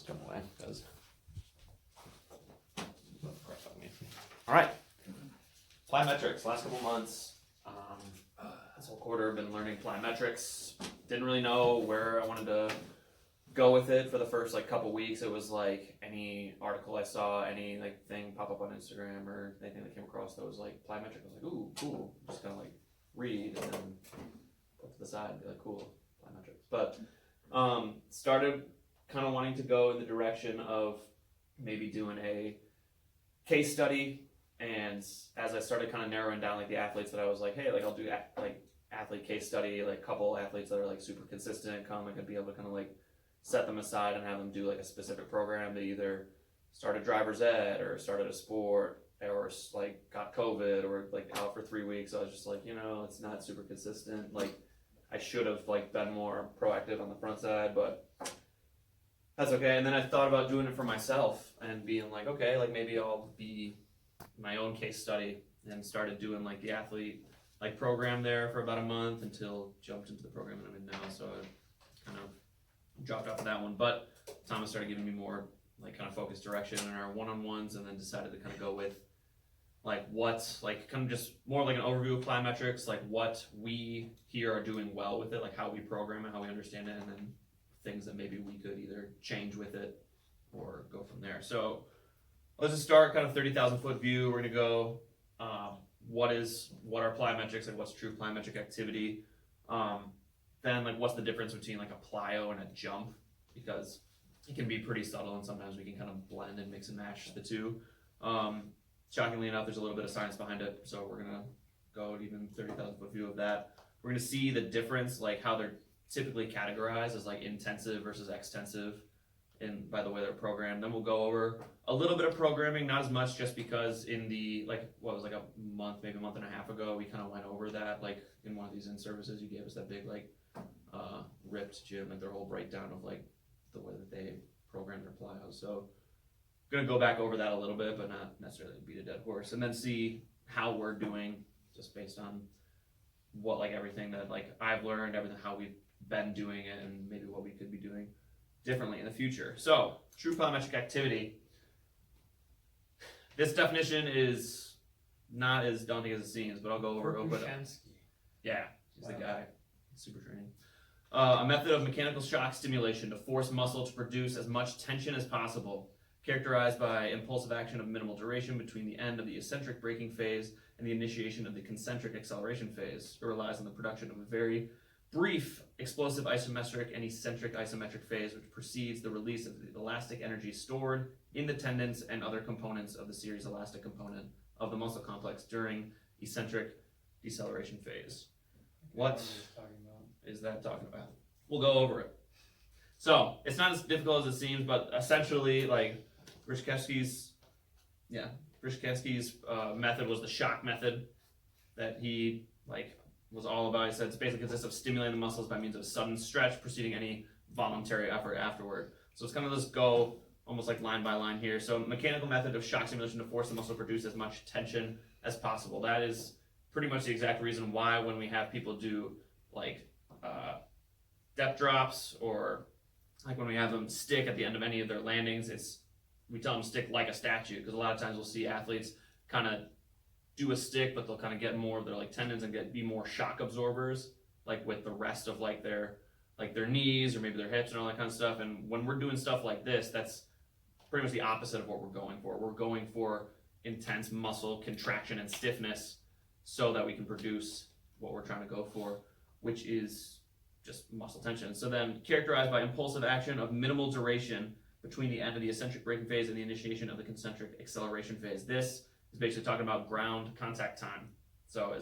come away because. All right, plyometrics. Last couple months, this whole quarter, I've been learning plyometrics. Didn't really know where I wanted to go with it for the first like couple weeks. It was like any article I saw, any like thing pop up on Instagram or anything that came across that was like plyometric. I was like, ooh, cool. Just kind of like read and then put to the side and be like, cool, plyometrics. But started kind of wanting to go in the direction of maybe doing a case study. And as I started kind of narrowing down like the athletes that I was like, hey, like I'll do like athlete case study, like couple athletes that are like super consistent, come, like I'd be able to kind of like set them aside and have them do like a specific program. They either started driver's ed or started a sport or like got COVID or like out for 3 weeks. I was just like, it's not super consistent. Like I should have like been more proactive on the front side, but that's okay. And then I thought about doing it for myself and being like, okay, like maybe I'll be my own case study, and started doing like the athlete like program there for about a month until jumped into the program that I'm in now. So I kind of dropped off of that one, but Thomas started giving me more like kind of focused direction in our one-on-ones, and then decided to kind of go with like what, like kind of just more like an overview of plyometrics, like what we here are doing well with it, like how we program it, how we understand it, and then things that maybe we could either change with it or go from there. So let's just start kind of 30,000 foot view. We're gonna go what are plyometrics, like what's true plyometric activity. Then like what's the difference between like a plyo and a jump, because it can be pretty subtle and sometimes we can kind of blend and mix and match the two. Shockingly enough, there's a little bit of science behind it, so we're gonna go even 30,000 foot view of that. We're gonna see the difference, like how they're typically categorized as like intensive versus extensive by the way they're programmed. Then we'll go over a little bit of programming, not as much, just because in the like what was like a month, maybe a month and a half ago, we kind of went over that like in one of these in-services. You gave us that big like ripped gym, like their whole breakdown of like the way that they program their plyos. So gonna go back over that a little bit, but not necessarily beat a dead horse, and then see how we're doing just based on what like everything that like I've learned, everything how we've been doing it, and maybe what we could be doing differently in the future. So true plyometric activity. This definition is not as daunting as it seems, but I'll go over it. Yeah, he's the guy. Super training. A method of mechanical shock stimulation to force muscle to produce as much tension as possible, characterized by impulsive action of minimal duration between the end of the eccentric braking phase and the initiation of the concentric acceleration phase. It relies on the production of a very brief explosive isometric and eccentric isometric phase, which precedes the release of the elastic energy stored in the tendons and other components of the series elastic component of the muscle complex during eccentric deceleration phase. What is that talking about? We'll go over it. So it's not as difficult as it seems, but essentially, like Brishkevsky's method was the shock method that he like was all about. He said it basically consists of stimulating the muscles by means of a sudden stretch preceding any voluntary effort afterward. So it's kind of just go almost like line by line here. So mechanical method of shock stimulation to force the muscle to produce as much tension as possible. That is pretty much the exact reason why when we have people do like depth drops, or like when we have them stick at the end of any of their landings, we tell them stick like a statue, because a lot of times we'll see athletes kind of do a stick, but they'll kind of get more of their like tendons and be more shock absorbers, like with the rest of like their knees or maybe their hips and all that kind of stuff. And when we're doing stuff like this, that's pretty much the opposite of what we're going for. We're going for intense muscle contraction and stiffness so that we can produce what we're trying to go for, which is just muscle tension. So then characterized by impulsive action of minimal duration between the end of the eccentric braking phase and the initiation of the concentric acceleration phase. This is basically talking about ground contact time. So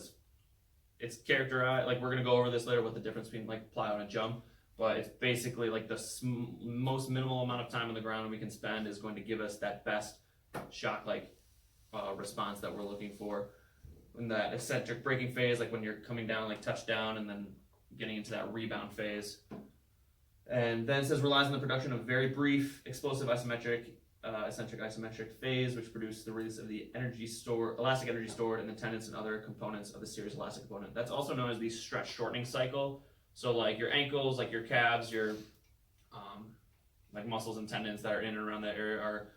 it's characterized, like we're going to go over this later, what the difference between like plyo and a jump, but it's basically like the most minimal amount of time on the ground we can spend is going to give us that best shock like response that we're looking for. In that eccentric braking phase, like when you're coming down like touchdown and then getting into that rebound phase. And then it says relies on the production of very brief explosive isometric eccentric isometric phase, which produces the release of the elastic energy stored in the tendons and other components of the series elastic component. That's also known as the stretch shortening cycle. So like your ankles, like your calves, your like muscles and tendons that are in and around that area are,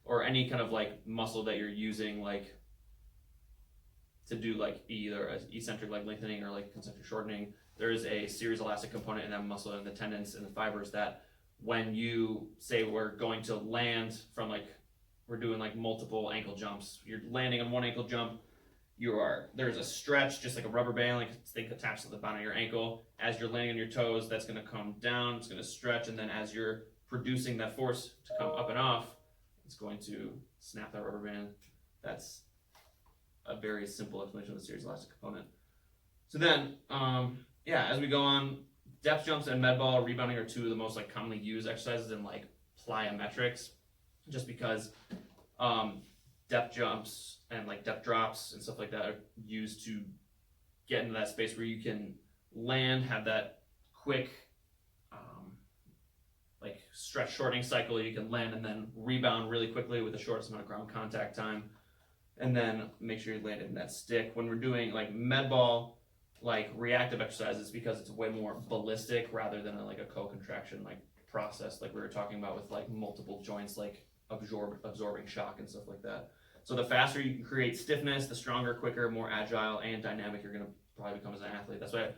or any kind of like muscle that you're using like to do like either eccentric like lengthening or like concentric shortening, there is a series elastic component in that muscle and the tendons and the fibers that when you say we're going to land from like, we're doing like multiple ankle jumps, you're landing on one ankle jump, there's a stretch, just like a rubber band, like think attached to the bottom of your ankle. As you're landing on your toes, that's going to come down, it's going to stretch, and then as you're producing that force to come up and off, it's going to snap that rubber band. That's a very simple explanation of the series elastic component. So then, as we go on, depth jumps and med ball rebounding are two of the most like commonly used exercises in like plyometrics, just because depth jumps and like depth drops and stuff like that are used to get into that space where you can land, have that quick like stretch shortening cycle. You can land and then rebound really quickly with the shortest amount of ground contact time, and then make sure you land in that stick. When we're doing like med ball, like reactive exercises, because it's way more ballistic rather than like a co-contraction like process, like we were talking about with like multiple joints, like absorbing shock and stuff like that. So the faster you can create stiffness, the stronger, quicker, more agile, and dynamic you're going to probably become as an athlete. That's why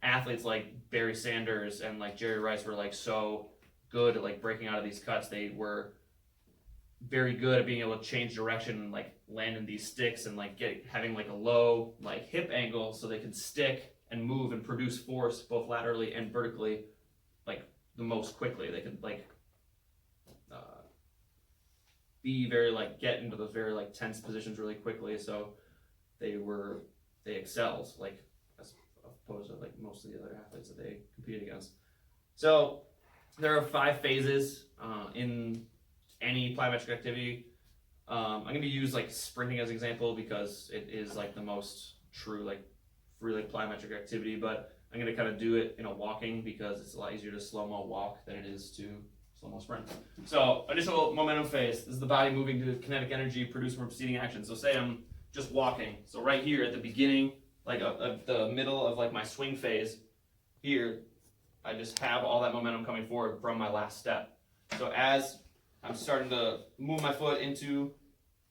athletes like Barry Sanders and like Jerry Rice were like so good at like breaking out of these cuts. They were very good at being able to change direction and like land in these sticks and like having like a low like hip angle so they can stick and move and produce force both laterally and vertically like the most quickly. They could like be very like get into those very like tense positions really quickly, so they excelled like as opposed to like most of the other athletes that they competed against. So there are 5 phases in any plyometric activity. I'm going to use like sprinting as an example because it is like the most true like free like plyometric activity, but I'm going to kind of do it in a walking because it's a lot easier to slow-mo walk than it is to slow-mo sprint. So initial momentum phase, this is the body moving to kinetic energy produced from preceding action. So say I'm just walking. So right here at the beginning, like the middle of like my swing phase here, I just have all that momentum coming forward from my last step. So as I'm starting to move my foot into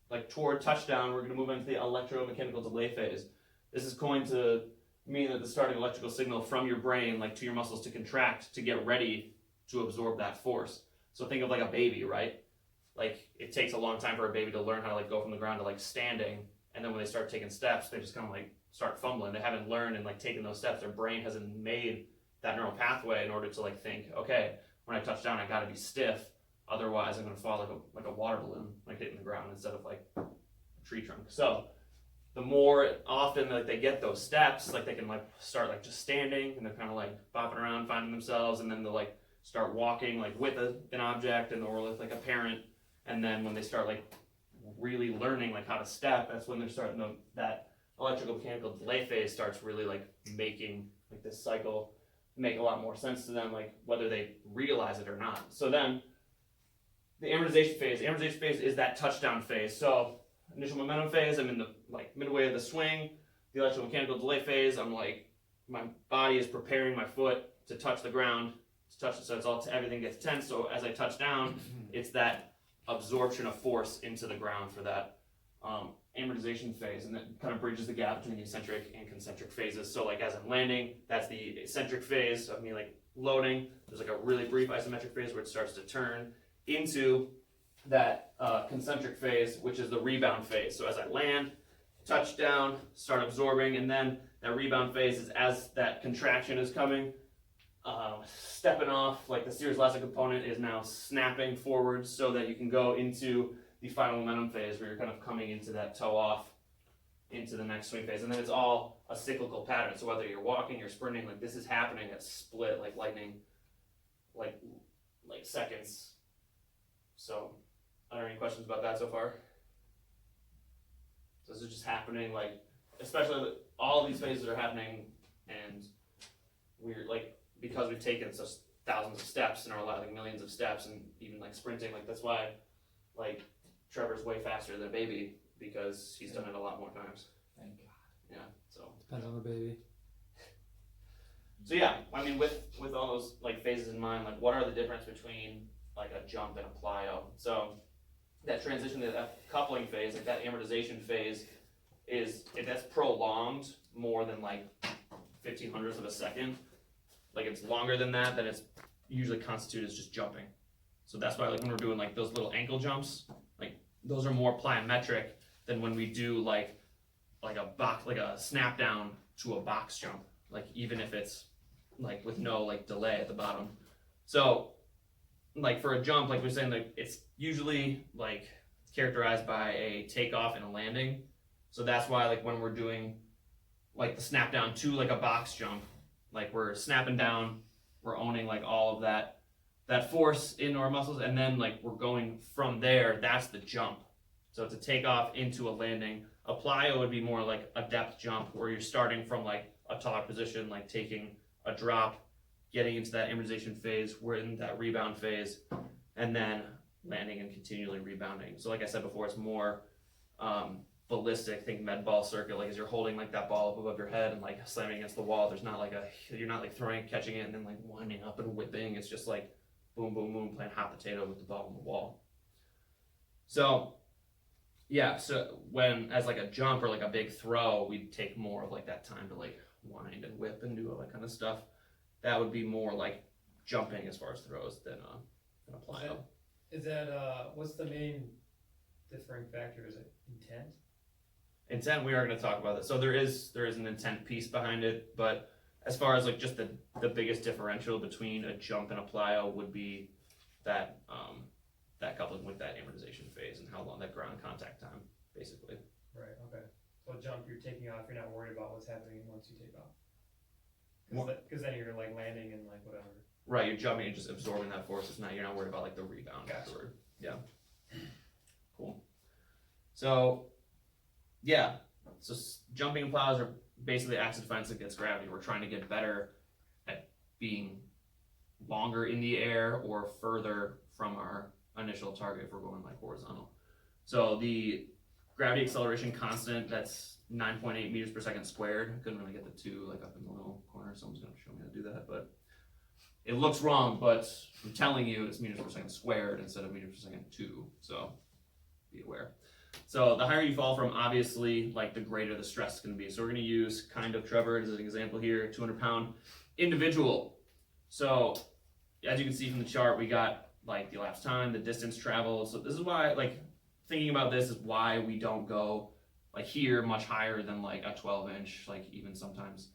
like toward touchdown, we're going to move into the electromechanical delay phase. This is going to mean that the starting electrical signal from your brain like to your muscles to contract to get ready to absorb that force. So think of like a baby, right? Like it takes a long time for a baby to learn how to like go from the ground to like standing, and then when they start taking steps, they just kind of like start fumbling. They haven't learned and like taken those steps. Their brain hasn't made that neural pathway in order to like think, okay, when I touch down, I got to be stiff. Otherwise, I'm going to fall like a water balloon, like hitting the ground instead of like a tree trunk. So the more often like they get those steps, like they can like start like just standing and they're kind of like bopping around, finding themselves, and then they'll like start walking like with an object and or with like a parent. And then when they start like really learning like how to step, that's when they're starting to, that electrical mechanical delay phase starts really like making like this cycle make a lot more sense to them, like whether they realize it or not. So then the amortization phase is that touchdown phase. So initial momentum phase, I'm in the like midway of the swing. The electromechanical delay phase, I'm like, my body is preparing my foot to touch the ground, to touch it, so it's all everything gets tense. So as I touch down, it's that absorption of force into the ground for that amortization phase, and that kind of bridges the gap between the eccentric and concentric phases. So like as I'm landing, that's the eccentric phase of me like loading. There's like a really brief isometric phase where it starts to turn into that concentric phase, which is the rebound phase. So as I land, touch down, start absorbing, and then that rebound phase is as that contraction is coming, stepping off, like the series elastic component is now snapping forward so that you can go into the final momentum phase where you're kind of coming into that toe off into the next swing phase. And then it's all a cyclical pattern. So whether you're walking, you're sprinting, like this is happening at split, like lightning, like seconds. So, are there any questions about that so far? So this is just happening, like, especially all of these phases are happening, and we're like, because we've taken such thousands of steps in our life, like millions of steps, and even like sprinting, like that's why, like, Trevor's way faster than a baby, because he's done it a lot more times. Thank God. Yeah, so. Depends on the baby. So yeah, I mean, with all those like phases in mind, like what are the difference between like a jump and a plyo. So that transition to that coupling phase, like that amortization phase, that's prolonged more than like 1500ths of a second. Like it's longer than that, then it's usually constituted as just jumping. So that's why like when we're doing like those little ankle jumps, like those are more plyometric than when we do like a snap down to a box jump. Like even if it's like with no like delay at the bottom. So like for a jump, like we're saying, like it's usually like characterized by a takeoff and a landing. So that's why like when we're doing like the snap down to like a box jump, like we're snapping down, we're owning like all of that force into our muscles, and then like we're going from there, that's the jump. So it's a takeoff into a landing. A plyo would be more like a depth jump where you're starting from like a taller position, like taking a drop, getting into that amortization phase, we're in that rebound phase, and then landing and continually rebounding. So like I said before, it's more ballistic, think med ball circuit, like as you're holding like that ball up above your head and like slamming against the wall, you're not like throwing it, catching it, and then like winding up and whipping. It's just like boom, boom, boom, playing hot potato with the ball on the wall. So yeah, so when as like a jump or like a big throw, we'd take more of like that time to like wind and whip and do all that kind of stuff. That would be more like jumping as far as throws than a plyo. Is that what's the main differing factor? Is it intent? Intent, we are going to talk about this. So there is an intent piece behind it, but as far as like just the biggest differential between a jump and a plyo would be that that coupling with that amortization phase and how long that ground contact time, basically. Right. Okay. So a jump, you're taking off. You're not worried about what's happening once you take off. Because then you're like landing and like whatever. Right. You're jumping and just absorbing that force. It's not. You're not worried about like the rebound afterward. Yeah. Cool. So. Yeah, so jumping and plows are basically axis defense against gravity. We're trying to get better at being longer in the air or further from our initial target if we're going like horizontal. So the gravity acceleration constant, that's 9.8 meters per second squared. I couldn't really get the 2 like up in the little corner. Someone's going to show me how to do that, but it looks wrong, but I'm telling you it's meters per second squared instead of meters per second 2, so be aware. So the higher you fall from, obviously, like the greater the stress is going to be. So we're going to use kind of Trevor as an example here, 200-pound individual. So as you can see from the chart, we got like the elapsed time, the distance traveled. So this is why, like, thinking about this is why we don't go like here much higher than like a 12-inch, like even sometimes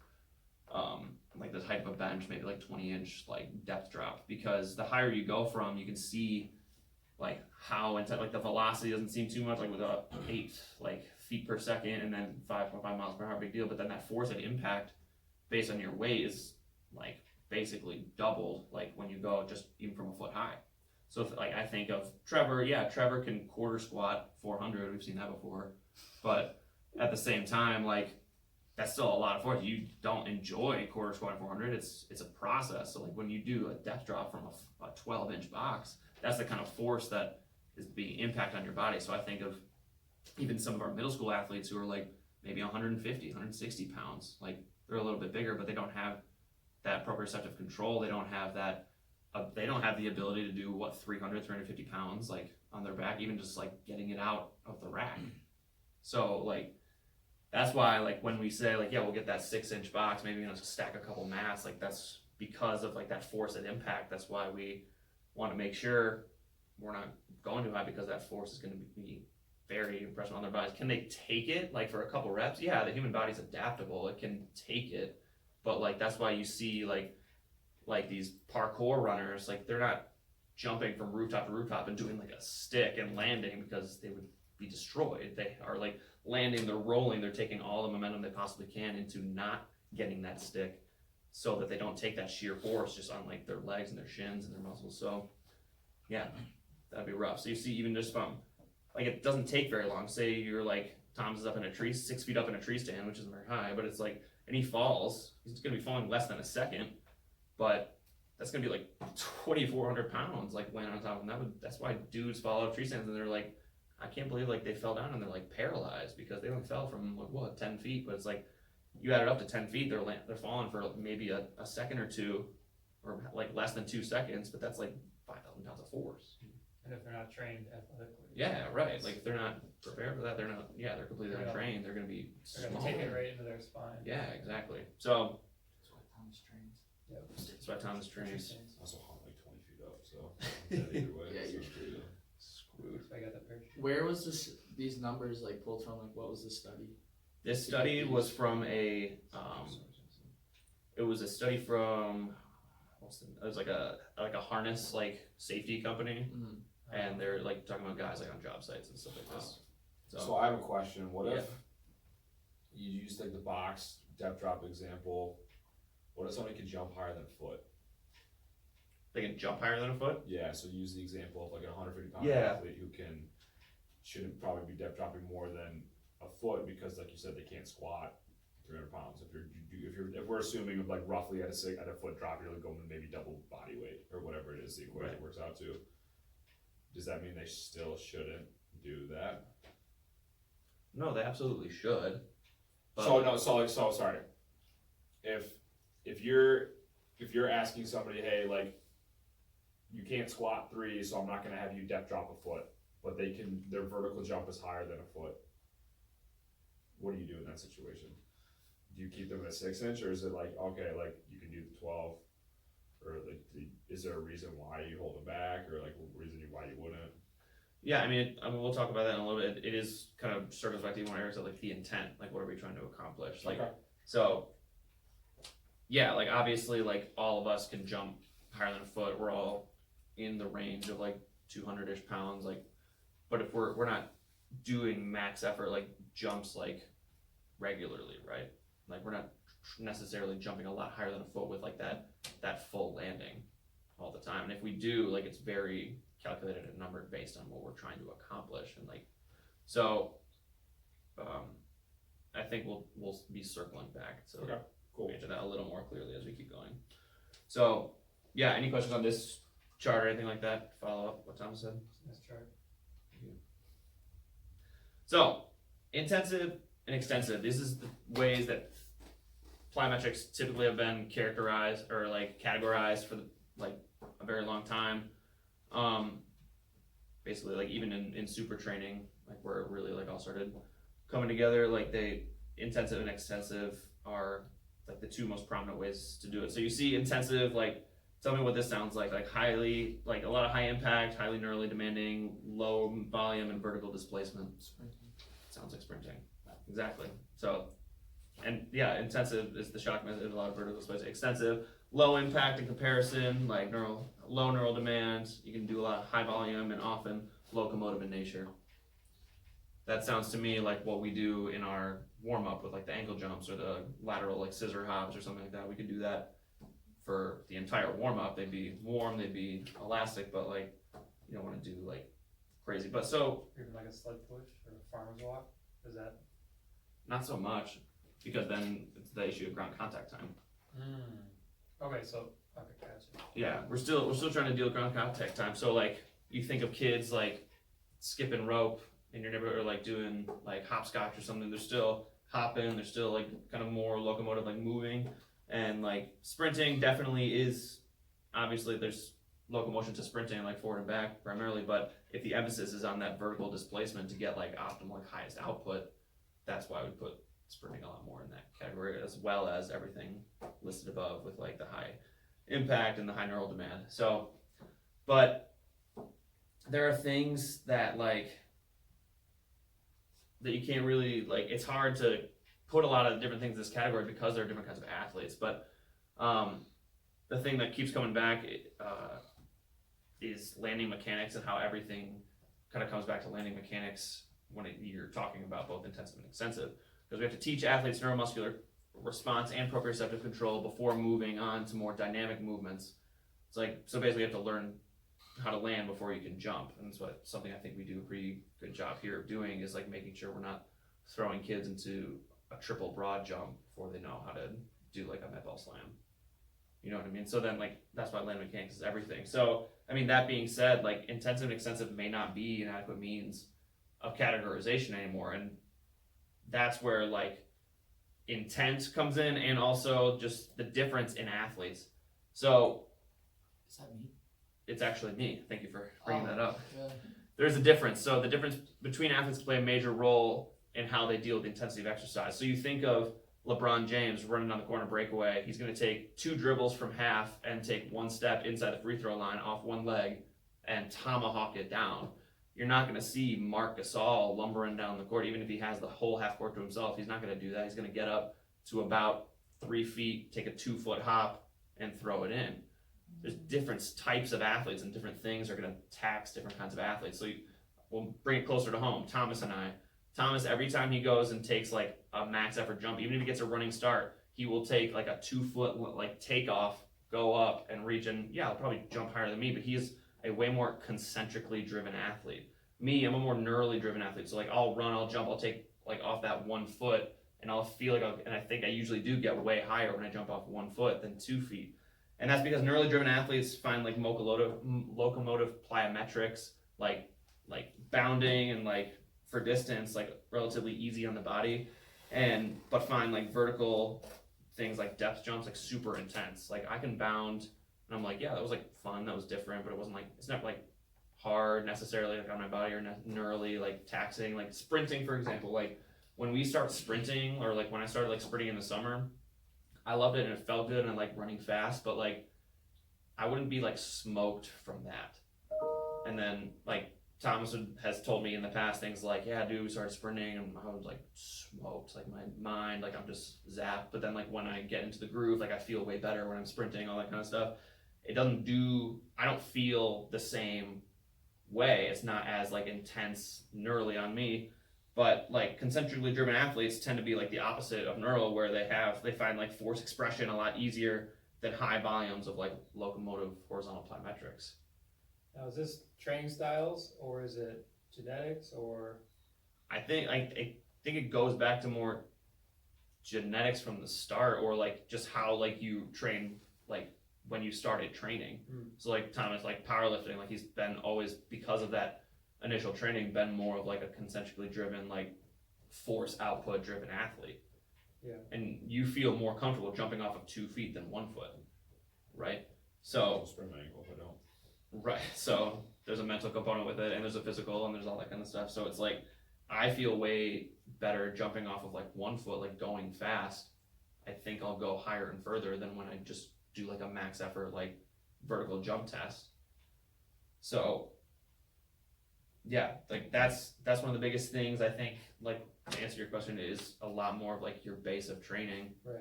like the height of a bench, maybe like 20-inch like depth drop, because the higher you go from, you can see like how intense, like the velocity doesn't seem too much, like with 8 like feet per second and then 5.5 miles per hour, big deal. But then that force of impact based on your weight is like basically doubled, like when you go just even from a foot high. So if, like I think of Trevor, yeah, Trevor can quarter squat 400, we've seen that before, but at the same time, like that's still a lot of force. You don't enjoy quarter squat 400. It's a process. So like when you do a depth drop from a 12-inch box, that's the kind of force that is being impact on your body. So I think of even some of our middle school athletes who are like maybe 150, 160 pounds. Like they're a little bit bigger, but they don't have that proprioceptive control. They don't have that. They don't have the ability to do 300, 350 pounds like on their back, even just like getting it out of the rack. So like that's why like when we say like, yeah, we'll get that 6-inch box, maybe stack a couple mats, like that's because of like that force and impact. That's why we want to make sure we're not going too high, because that force is going to be very impressive on their bodies. Can they take it like for a couple reps? Yeah, the human body's adaptable. It can take it, but like that's why you see like these parkour runners, like they're not jumping from rooftop to rooftop and doing like a stick and landing, because they would be destroyed. They are like landing, they're rolling, they're taking all the momentum they possibly can into not getting that stick, so that they don't take that sheer force just on like their legs and their shins and their muscles. So yeah, that'd be rough. So you see, even just from like, it doesn't take very long. Say you're like Tom's is up in a tree, 6 feet up in a tree stand, which isn't very high, but it's like, and he falls, he's gonna be falling less than a second, but that's gonna be like 2,400 pounds like laying on top of them. That's why dudes fall out of tree stands and they're like, I can't believe like they fell down and they're like paralyzed, because they only fell from like 10 feet, but it's like you add it up to 10 feet, they're falling for maybe a second or two, or like less than 2 seconds, but that's like 5,000 pounds of force. And if they're not trained athletically. Yeah, right. Like if they're not prepared for that, they're completely They're untrained. They're gonna be They're gonna small. take it right into their spine. Yeah, exactly. So That's why Thomas trains. Yep. that's why Thomas trains. Interesting. Also hung like 20 feet up, so either way. Yeah, so you're screwed. Screwed. So I got that parachute. Where was these numbers like pulled from? Like, what was the study? This study was from a it was a study from it was like a harness like safety company, Mm-hmm. and they're like talking about guys like on job sites and stuff like this. So I have a question. What if Yeah. you use like the box depth drop example? What if somebody could jump higher than a foot? They can jump higher than a foot. Yeah, so use the example of like a 150-pound Yeah. athlete who shouldn't probably be depth dropping more than a foot because, like you said, they can't squat 300 pounds. If we're assuming of like roughly at a foot drop, you're like going to maybe double body weight or whatever it is the equation works out to. Does that mean they still shouldn't do that? No, they absolutely should. But So sorry. If you're asking somebody, hey, like you can't squat 3, so I'm not gonna have you depth drop a foot, but their vertical jump is higher than a foot. What do you do in that situation? Do you keep them at a 6-inch, or is it like, okay, like you can do the 12, or like, is there a reason why you hold them back, or like a reason why you wouldn't? yeah, I mean, we'll talk about that in a little bit. It is kind of circles back to one area, so like the intent, like what are we trying to accomplish? Like, Okay. so, yeah, like obviously, like all of us can jump higher than a foot. We're all in the range of like 200-ish pounds, like, but if we're not doing max effort like jumps like regularly, right? Like we're not necessarily jumping a lot higher than a foot with like that full landing all the time. And if we do, like it's very calculated and numbered based on what we're trying to accomplish. And like, so I think we'll be circling back to Okay, cool. answer that a little more clearly as we keep going. So yeah, any questions on this chart or anything like that? Follow up what Tom said. Nice chart. So intensive and extensive. This is the ways that plyometrics typically have been characterized or like categorized for like a very long time. Basically, like even in super training, like where it really like all started coming together, like intensive and extensive are like the two most prominent ways to do it. So you see intensive, like tell me what this sounds like highly, like a lot of high impact, highly neurally demanding, low volume and vertical displacement. Sounds like sprinting. Exactly. So, and yeah, intensive is the shock method, a lot of vertical displacement. Extensive, low impact in comparison, like low neural demand. You can do a lot of high volume and often locomotive in nature. That sounds to me like what we do in our warm up with like the ankle jumps or the lateral like scissor hops or something like that. We could do that for the entire warm up. They'd be warm, they'd be elastic, but like you don't want to do like crazy. But so Or even like a sled push or a farmer's walk. Is that? not so much, because then it's the issue of ground contact time. Okay, so okay, gotcha. Yeah, we're still trying to deal with ground contact time. So like you think of kids like skipping rope in your neighborhood or like doing like hopscotch or something, they're still hopping, they're still like kind of more locomotive, like moving, and like sprinting definitely is, obviously there's locomotion to sprinting like forward and back primarily, but if the emphasis is on that vertical displacement to get like optimal like highest output, that's why we put sprinting a lot more in that category, as well as everything listed above with like the high impact and the high neural demand. So, but there are things that like that you can't really like, it's hard to put a lot of different things in this category because there are different kinds of athletes. But the thing that keeps coming back is landing mechanics and how everything kind of comes back to landing mechanics when you're talking about both intensive and extensive, because we have to teach athletes neuromuscular response and proprioceptive control before moving on to more dynamic movements. It's like, so basically you have to learn how to land before you can jump, and that's something I think we do a pretty good job here of doing, is like making sure we're not throwing kids into a triple broad jump before they know how to do like a med ball slam. You know what I mean? So then like, that's why land mechanics is everything. So, I mean, that being said, like intensive and extensive may not be an adequate means of categorization anymore. And that's where like intent comes in, and also just the difference in athletes. So, Is that me? it's actually me. Thank you for bringing that up. Yeah. There's a difference. So the difference between athletes play a major role in how they deal with the intensity of exercise. So you think of LeBron James running on the corner breakaway. He's going to take 2 dribbles from half and take 1 step inside the free throw line off one leg and tomahawk it down. You're not going to see Marc Gasol lumbering down the court, even if he has the whole half court to himself. He's not going to do that. He's going to get up to about 3 feet, take a 2-foot hop, and throw it in. There's different types of athletes, and different things are going to tax different kinds of athletes. So we'll bring it closer to home. Thomas and I. Thomas, every time he goes and takes like a max effort jump, even if he gets a running start, he will take like a 2-foot like takeoff, go up and reach, and yeah, he'll probably jump higher than me, but he is a way more concentrically driven athlete. Me, I'm a more neurally driven athlete. So like I'll run, I'll jump, I'll take like off that 1 foot, and I'll feel like and I think I usually do get way higher when I jump off 1 foot than 2 feet. And that's because neurally driven athletes find like locomotive plyometrics, like bounding and like for distance, like relatively easy on the body, but find like vertical things like depth jumps like super intense. Like I can bound, and I'm like, yeah, that was like fun, that was different, but it wasn't like, it's not like hard necessarily like on my body or neurally like taxing. Like sprinting, for example, like when we start sprinting, or like when I started like sprinting in the summer, I loved it and it felt good and I like running fast, but like I wouldn't be like smoked from that. And then like Thomas has told me in the past things like, yeah, dude, we started sprinting and I was like smoked, like my mind, like I'm just zapped. But then like when I get into the groove, like I feel way better when I'm sprinting, all that kind of stuff. I don't feel the same way. It's not as like intense neurally on me. But like concentrically driven athletes tend to be like the opposite of neural, where they find like force expression a lot easier than high volumes of like locomotive horizontal plyometrics. Now, is this training styles, or is it genetics, or? I think it goes back to more genetics from the start, or like just how like you train like when you started training. So like Thomas, like powerlifting, like he's been always, because of that initial training, been more of like a concentrically driven, like force output driven athlete. Yeah. And you feel more comfortable jumping off of 2 feet than 1 foot, right? So I'll sprain my ankle if I don't. right. So there's a mental component with it, and there's a physical, and there's all that kind of stuff. So it's like I feel way better jumping off of like 1 foot, like going fast. I think I'll go higher and further than when I just do like a max effort like vertical jump test. So yeah, like that's one of the biggest things I think, like to answer your question, is a lot more of like your base of training. Right.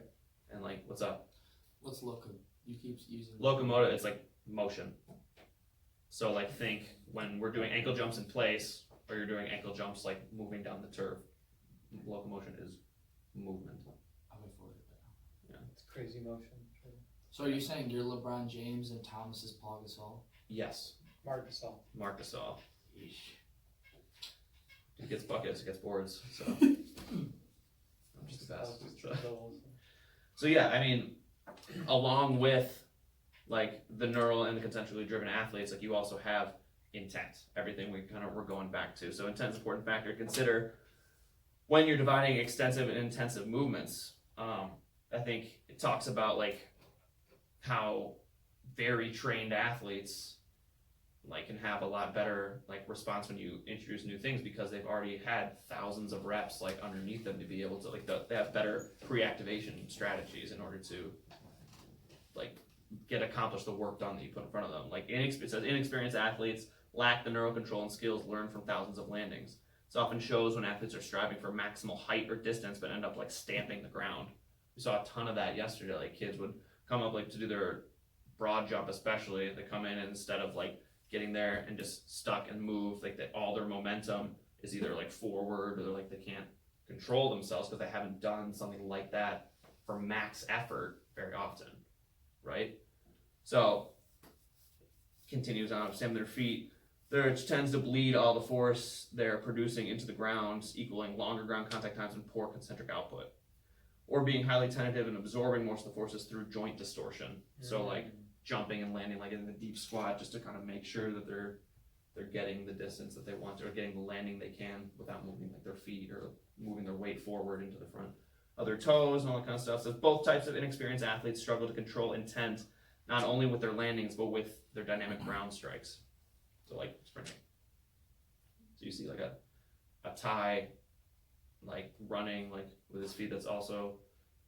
And like, what's up? What's you keep using Locomotive, it's like motion. So like think when we're doing ankle jumps in place, or you're doing ankle jumps like moving down the turf, locomotion is movement. I'll wait for it. Yeah. It's crazy motion. So are you saying you're LeBron James and Thomas is Paul Gasol? Yes. Marc Gasol. Marc Gasol. He gets buckets, he gets boards, so I'm just the best. So yeah, I mean, along with like the neural and the concentrically driven athletes, like you also have intent. Everything we're going back to. So intent is an important factor to consider when you're dividing extensive and intensive movements. I think it talks about like how very trained athletes like can have a lot better like response when you introduce new things, because they've already had thousands of reps like underneath them to be able to like they have better pre-activation strategies in order to like accomplish the work done that you put in front of them. Like inexperienced athletes lack the neural control and skills learned from thousands of landings. This often shows when athletes are striving for maximal height or distance but end up like stamping the ground. We saw a ton of that yesterday. Like kids would come up like to do their broad jump, especially they come in and instead of like getting there and just stuck and move, like all their momentum is either like forward, or like they can't control themselves because they haven't done something like that for max effort very often, right? So continues on, stamp their feet, which tends to bleed all the force they're producing into the ground, equaling longer ground contact times and poor concentric output, or being highly tentative and absorbing most of the forces through joint distortion. So like jumping and landing like in the deep squat just to kind of make sure that they're getting the distance that they want, or getting the landing they can without moving like their feet or moving their weight forward into the front of their toes and all that kind of stuff. So both types of inexperienced athletes struggle to control intent, not only with their landings, but with their dynamic ground strikes. So like sprinting. So you see like a tie, like running like with his feet. That's also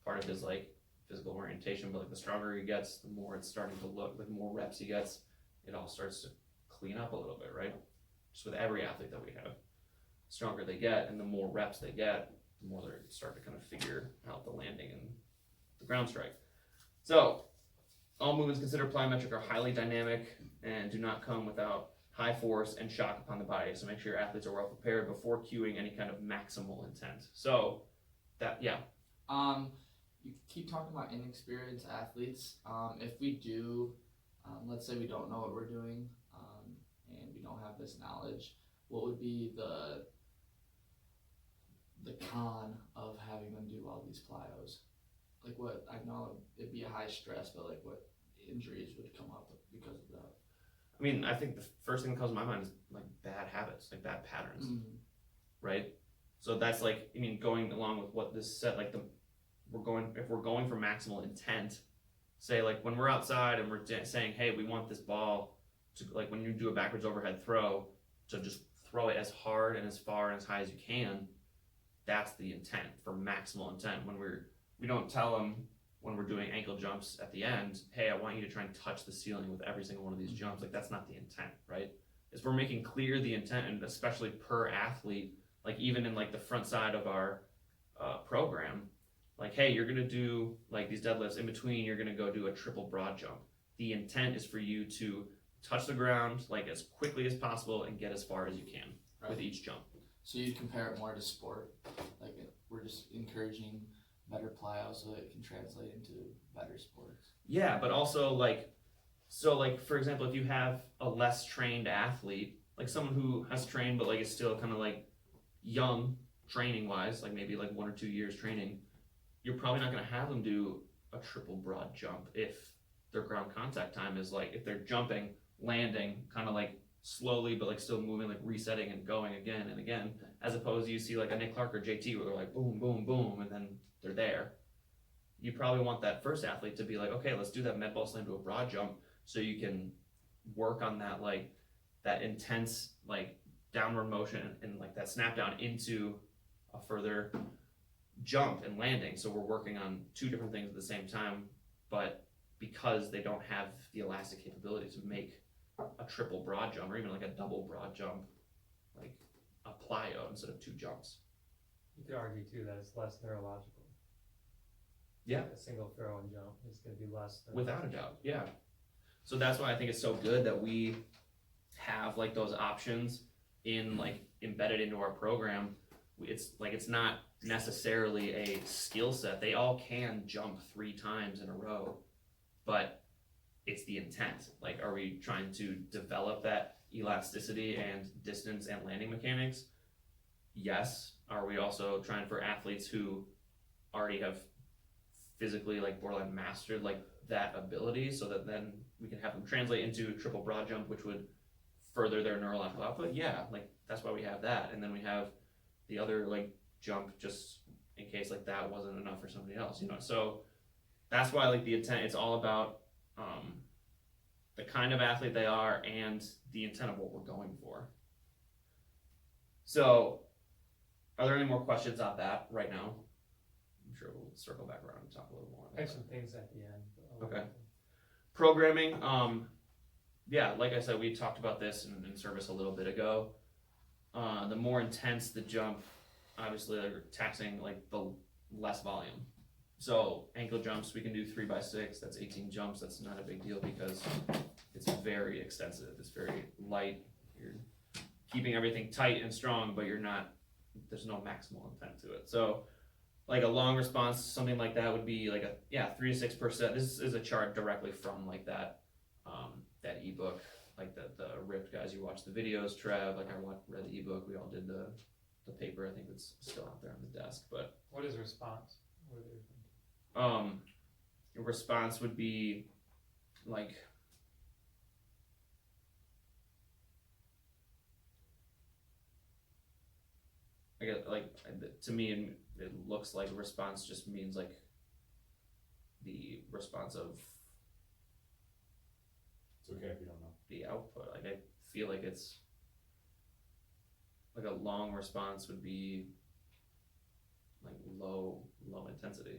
part of his like physical orientation. But like the stronger he gets, the more it's starting to look. The more reps he gets, it all starts to clean up a little bit, right? Just with every athlete that we have, the stronger they get, and the more reps they get, the more they start to kind of figure out the landing and the ground strike. So all movements considered plyometric are highly dynamic and do not come without high force and shock upon the body. So make sure your athletes are well prepared before cueing any kind of maximal intent. So that, yeah. You keep talking about inexperienced athletes. If we do, let's say we don't know what we're doing, and we don't have this knowledge, what would be the con of having them do all these plyos? Like what, I know it'd be a high stress, but like what injuries would come up because of that? I mean, I think the first thing that comes to my mind is like bad habits, like bad patterns, right? So that's like, I mean, going along with what this said, like if we're going for maximal intent, say like when we're outside and we're saying, hey, we want this ball to, like when you do a backwards overhead throw, to just throw it as hard and as far and as high as you can. That's the intent for maximal intent. When we don't tell them when we're doing ankle jumps at the end, hey, I want you to try and touch the ceiling with every single one of these jumps. Like that's not the intent, right? Is we're making clear the intent, and especially per athlete, like even in like the front side of our program, like, hey, you're gonna do like these deadlifts. In between, you're gonna go do a triple broad jump. The intent is for you to touch the ground like as quickly as possible and get as far as you can with each jump. So you'd compare it more to sport, like we're just encouraging better plyo so that it can translate into better sports. Yeah, but also like, so like for example, if you have a less trained athlete, like someone who has trained but like is still kind of like young training wise, like maybe like 1 or 2 years training, you're probably not going to have them do a triple broad jump if their ground contact time is like, if they're jumping, landing, kind of like slowly but like still moving, like resetting and going again and again, as opposed to you see like a Nick Clark or JT where they're like boom, boom, boom, and then they're there. You probably want that first athlete to be like, okay, let's do that med ball slam to a broad jump so you can work on that like that intense like downward motion and like that snap down into a further jump and landing. So we're working on two different things at the same time, but because they don't have the elastic capability to make a triple broad jump or even like a double broad jump, like a plyo instead of 2 jumps. You could argue too that it's less neurological. Yeah. Like a single throw and jump is going to be less. Without a doubt, yeah. So that's why I think it's so good that we have like those options in like embedded into our program. It's like, it's not necessarily a skill set. They all can jump 3 times in a row, but it's the intent. Like, are we trying to develop that elasticity and distance and landing mechanics? Yes. Are we also trying for athletes who already have physically like borderline mastered like that ability so that then we can have them translate into triple broad jump, which would further their neurological output? Yeah, like that's why we have that. And then we have the other like jump just in case like that wasn't enough for somebody else, you know? So that's why like the intent, it's all about the kind of athlete they are and the intent of what we're going for. So are there any more questions on that right now? I'm sure we'll circle back around and talk a little more. I have some things at the end. Okay. Programming, yeah, like I said, we talked about this in service a little bit ago. The more intense the jump, obviously they're taxing like the less volume. So ankle jumps, we can do 3x6, that's 18 jumps. That's not a big deal because it's very extensive. It's very light. You're keeping everything tight and strong, but there's no maximal intent to it. So like a long response, something like that would be like 3 to 6%. This is a chart directly from like that, that ebook, like the ripped guys. You watch the videos, Trev, like I read the ebook. We all did the paper. I think it's still out there on the desk, but. What is response? What are they referring to? A response would be like, I guess like to me it looks like a response just means like the response of It's okay if you don't know. the output. Like I feel like it's like a long response would be like low intensity.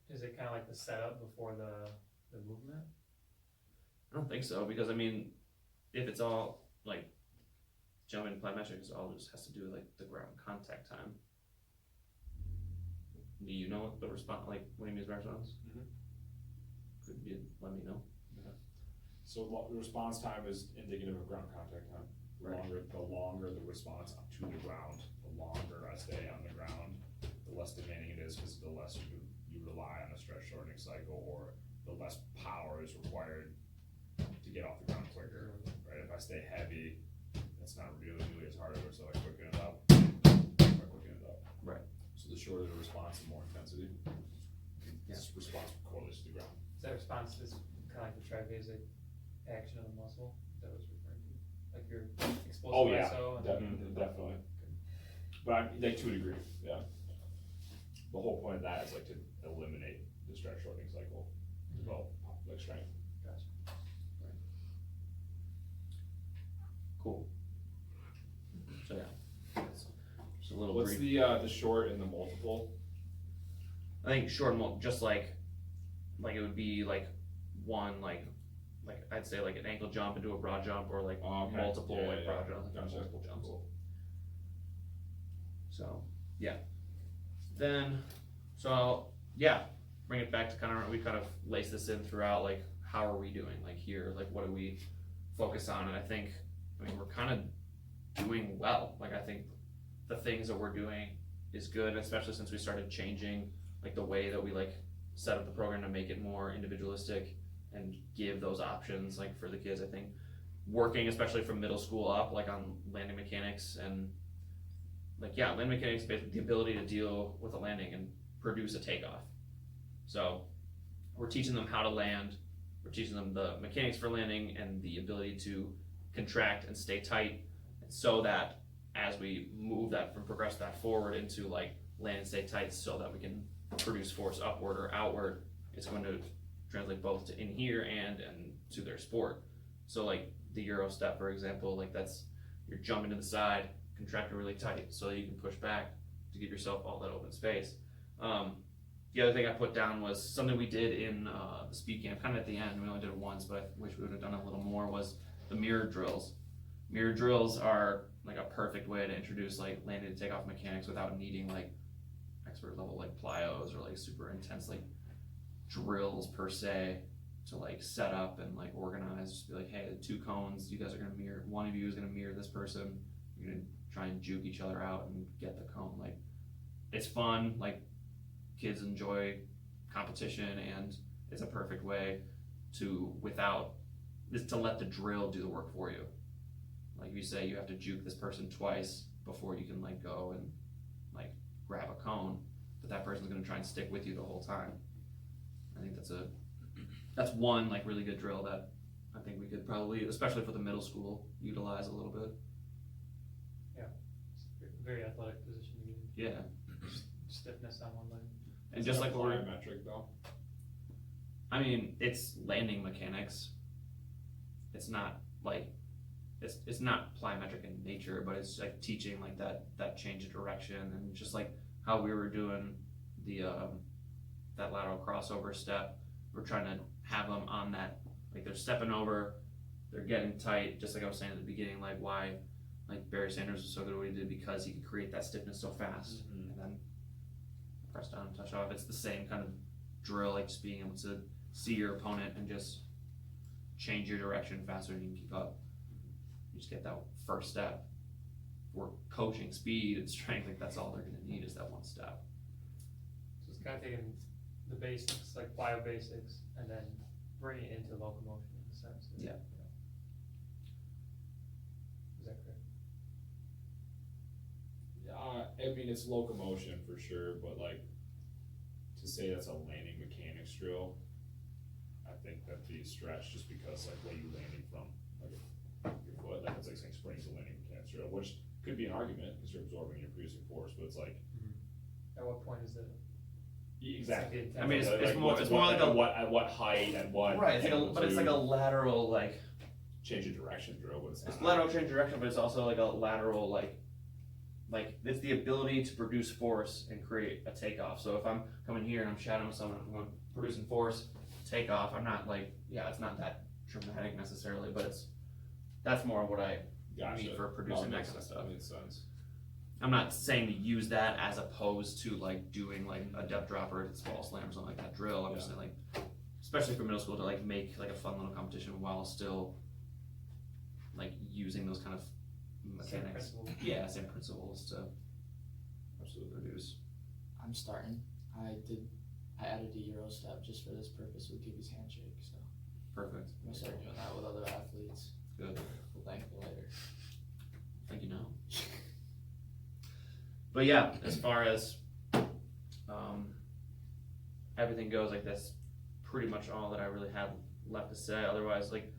Is it kind of like the setup before the movement? I don't think so, because I mean, if it's all like jumping plyometrics, all just has to do with like the ground contact time. Do you know what the response, like what do you mean by response? Mhm. Could you let me know? So the response time is indicative of ground contact time. Right. The longer the response to the ground, the longer I stay on the ground, the less demanding it is, because the less you rely on a stretch shortening cycle, or the less power is required to get off the ground quicker. Right? If I stay heavy, it's not really as hard, so I quicken it up. Right. So the shorter the response, the more intensity. This response correlates to the ground. So that response is kind of like the tribasic action of the muscle that was referring to, like your explosive Oh yeah, ISO and definitely. But like to a degree, yeah. The whole point of that is like to eliminate the stretch shortening cycle, develop like strength. Gotcha. Cool. So yeah, just a little What's brief. the short and the multiple? I think short and just like it would be like one like I'd say like an ankle jump into a broad jump, or like Okay. multiple Yeah, like yeah, broad yeah. jump, like Gotcha. multiple jumps. Cool. So yeah, then so yeah, bring it back to we kind of lace this in throughout, like how are we doing like here, like what do we focus on? And I mean we're kind of doing well. Like I think the things that we're doing is good, especially since we started changing like the way that we like set up the program to make it more individualistic and give those options like for the kids. I think working especially from middle school up, like on landing mechanics and like landing mechanics, basically the ability to deal with a landing and produce a takeoff. So we're teaching them how to land, we're teaching them the mechanics for landing and the ability to contract and stay tight, so that as we progress that forward into like land and stay tight, so that we can produce force upward or outward, it's going to translate both to in here and to their sport. So like the Euro step, for example, like that's you're jumping to the side, contracting really tight so that you can push back to give yourself all that open space. The other thing I put down was something we did in the speed camp, kind of at the end. We only did it once, but I wish we would have done it a little more. Was the mirror drills. Mirror drills are like a perfect way to introduce like landing and takeoff mechanics without needing like expert level like plyos or like super intense like drills per se to like set up and like organize. Just be like, hey, the two cones, you guys are gonna mirror. One of you is gonna mirror this person. You're gonna try and juke each other out and get the cone. Like it's fun. Like kids enjoy competition, and it's a perfect way to let the drill do the work for you. Like you say, you have to juke this person twice before you can like go and like grab a cone, but that person's gonna try and stick with you the whole time. I think that's one like really good drill that I think we could probably, especially for the middle school, utilize a little bit. Very athletic position to get in. Yeah. Stiffness on one leg. And just like plyometric though. I mean, it's landing mechanics. It's not like it's not plyometric in nature, but it's like teaching like that change of direction, and just like how we were doing the that lateral crossover step. We're trying to have them on that, like they're stepping over, they're getting tight, just like I was saying at the beginning, like why like Barry Sanders was so good at what he did, because he could create that stiffness so fast and then press down and touch off. It's the same kind of drill, like just being able to see your opponent and just change your direction faster than you can keep up. You just get that first step. We're coaching speed and strength, like that's all they're gonna need is that one step. So it's kind of taking the basics, like plyo basics, and then bringing it into locomotion in a sense. Yeah. Is that correct? I mean, it's locomotion for sure, but like to say that's a landing mechanics drill, I think that'd be a stretch, just because like what are you landing from, like your foot, like it's like saying spring's a landing mechanics drill, which could be an argument because you're absorbing, you're producing force, but it's like At what point is it? Exactly. I mean, it's more like at what height, at what right. It's but it's like a lateral like change of direction drill, but it's it's not. lateral change of direction, but it's also like a lateral like it's the ability to produce force and create a takeoff. So if I'm coming here and I'm shadowing someone, I'm producing force, takeoff. I'm not like it's not that dramatic necessarily, but that's more what I need for producing that kind of stuff. That makes sense. I'm not saying to use that as opposed to like doing like a depth drop or a small slam or something like that drill. I'm just saying like, especially for middle school, to like make like a fun little competition while still like using those kind of mechanics. Same principles to absolutely produce. I'm starting. I added a Euro step just for this purpose with Gibby's handshake. So Perfect. I'm gonna start doing that with other athletes. Good. We'll thank you later. Thank you now. But yeah, as far as everything goes, like that's pretty much all that I really have left to say. Otherwise, like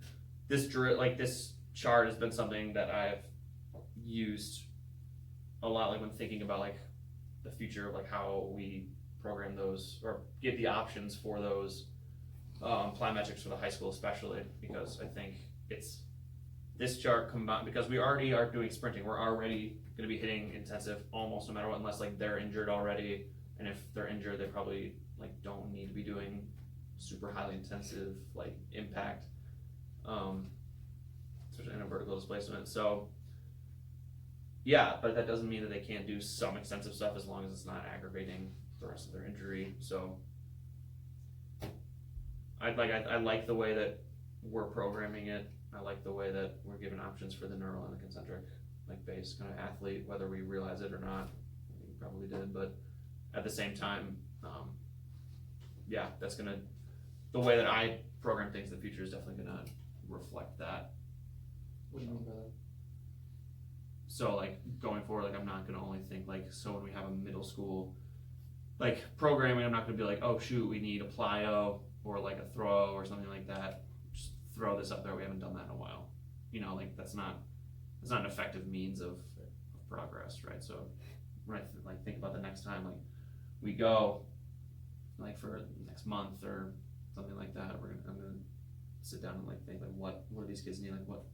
this chart has been something that I've used a lot, like when thinking about like the future of like how we program those or get the options for those plyometrics for the high school, especially because I think it's this chart combined because we already are doing sprinting. We're already going to be hitting intensive almost no matter what, unless like they're injured already, and if they're injured, they probably like don't need to be doing super highly intensive like impact, especially in a vertical displacement. So yeah, but that doesn't mean that they can't do some extensive stuff as long as it's not aggravating the rest of their injury. So I like the way that we're programming it. I like the way that we're giving options for the neural and the concentric like base kind of athlete, whether we realize it or not. I think we probably did, but at the same time, that's gonna the way that I program things in the future is definitely gonna reflect that. What do you mean by that? So like going forward, like I'm not gonna only think like so when we have a middle school like programming, I'm not gonna be like, oh shoot, we need a plyo or like a throw or something like that. Just throw this up there. We haven't done that in a while. You know, like that's not an effective means of progress, right? So when I think about the next time like we go like for next month or something like that, I'm gonna sit down and like think like what do these kids need, like what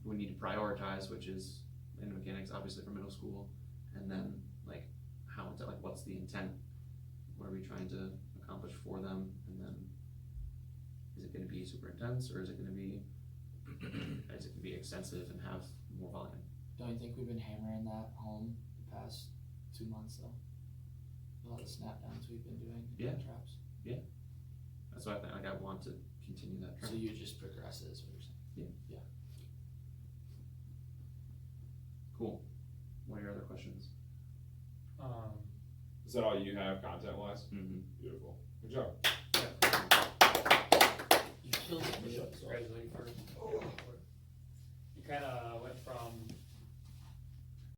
we need to prioritize, which is in mechanics obviously for middle school, and then like how to like what's the intent, what are we trying to accomplish for them, and then is it going to be super intense or is it going to be extensive and have more volume? Don't you think we've been hammering that home the past 2 months though? A lot of snap downs we've been doing in traps. Yeah. That's why I think like I want to continue that trend. So you just progress it is what you're saying? Yeah. Cool. What are your other questions? Is that all you have content wise? Mm-hmm. Beautiful. Good job. You killed it. Congratulations first. You kind of went from